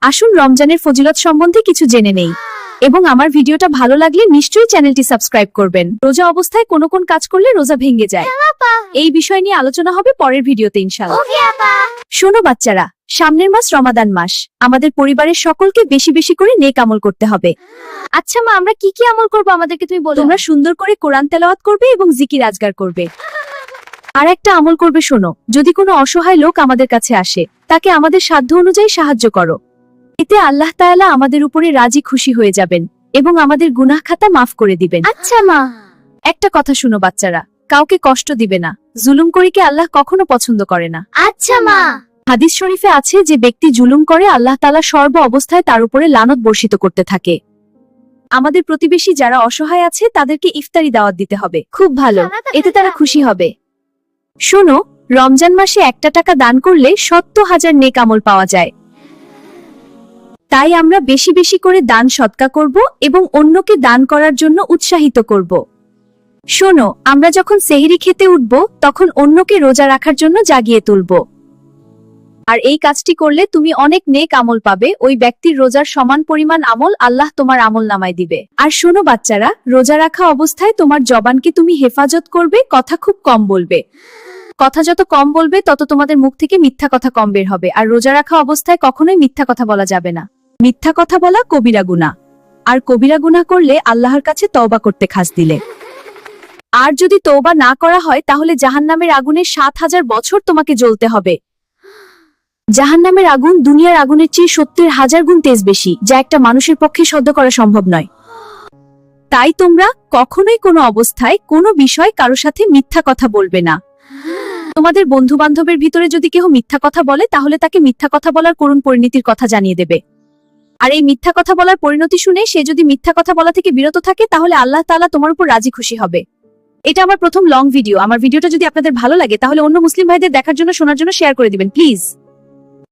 আসুন রমজানের ফজিলত সম্বন্ধে কিছু জেনে নেই এবং আমার ভিডিওটা ভালো লাগলে নিশ্চয়ই চ্যানেলটি সাবস্ক্রাইব করবেন। রোজা অবস্থায় কোন কোন কাজ করলে রোজা ভেঙে যায় এই বিষয় নিয়ে আলোচনা হবে পরের ভিডিওতে ইনশাআল্লাহ। শোনো বাচ্চারা, সামনের মাস রমাদান মাস। আমাদের পরিবারের সকলকে বেশি বেশি করে নেক আমল করতে হবে। আচ্ছা মা, আমরা কি কি আমল করব আমাদেরকে তুমি বলো। তোমরা সুন্দর করে কোরআন তেলাওয়াত করবে এবং জিকির আজগার করবে। আর একটা আমল করবে, শোনো, যদি কোনো অসহায় লোক আমাদের কাছে আসে তাকে আমাদের সাধ্য অনুযায়ী সাহায্য করো। এতে আল্লাহ তাআলা আমাদের উপরে রাজি খুশি হয়ে যাবেন এবং আমাদের গুনাহ খাতা মাফ করে দিবেন। আচ্ছা মা। একটা কথা শুনো বাচ্চারা, কাউকে কষ্ট দিবে না। জুলুম করিকে আল্লাহ কখনো পছন্দ করে না। আচ্ছা মা। হাদিস শরীফে আছে, যে ব্যক্তি জুলুম করে আল্লাহ তাআলা সর্ব অবস্থায় তার উপরে লানত বর্ষিত করতে থাকে। আমাদের প্রতিবেশী যারা অসহায় আছে তাদেরকে ইফতারি দাওয়াত দিতে হবে। খুব ভালো, এতে তারা খুশি হবে। শোনো, রমজান মাসে 1 টাকা দান করলে 70,000 নেক আমল পাওয়া যায়। তাই আমরা বেশি বেশি করে দান সদকা করব এবং অন্যকে দান করার জন্য উৎসাহিত করব। শোনো, আমরা যখন সেহরি খেতে উঠব তখন অন্যকে রোজা রাখার জন্য জাগিয়ে তুলব। আর এই কাজটি করলে তুমি অনেক নেক আমল পাবে। ওই ব্যক্তির রোজার সমান পরিমাণ আমল আল্লাহ তোমার আমল নামায় দিবে। আর শোনো বাচ্চারা, রোজা রাখা অবস্থায় তোমার জবানকে তুমি হেফাজত করবে, কথা খুব কম বলবে। কথা যত কম বলবে তত তোমাদের মুখ থেকে মিথ্যা কথা কম বের হবে। আর রোজা রাখা অবস্থায় কখনোই মিথ্যা কথা বলা যাবে না। মিথ্যা কথা বলা কবিরা গুনাহ, আর কবিরা গুনাহ করলে আল্লাহর কাছে তওবা করতে খাস দিলে। আর যদি তওবা না করা হয় তাহলে জাহান্নামের আগুনে 7,000 বছর তোমাকে জ্বলতে হবে। জাহান্নামের আগুন দুনিয়ার আগুনের চেয়ে 70,000 গুণ তেজ বেশি, যা একটা মানুষের পক্ষে সহ্য করা সম্ভব নয়। তাই তোমরা কখনোই কোনো অবস্থায় কোনো বিষয় কারো সাথে মিথ্যা কথা বলবে না। তোমাদের বন্ধু বান্ধবের ভিতরে যদি কেউ মিথ্যা কথা বলে তাহলে তাকে মিথ্যা কথা বলার করুণ পরিণতির কথা জানিয়ে দেবে। আর এই মিথ্যা কথা বলার পরিণতি শুনে সে যদি মিথ্যা কথা বলা থেকে বিরত থাকে তাহলে আল্লাহ তাআলা তোমার উপর রাজি খুশি হবে। এটা আমার প্রথম লং ভিডিও। আমার ভিডিওটা যদি আপনাদের ভালো লাগে তাহলে অন্য মুসলিম ভাইদের দেখার জন্য, শোনার জন্য শেয়ার করে দিবেন প্লিজ।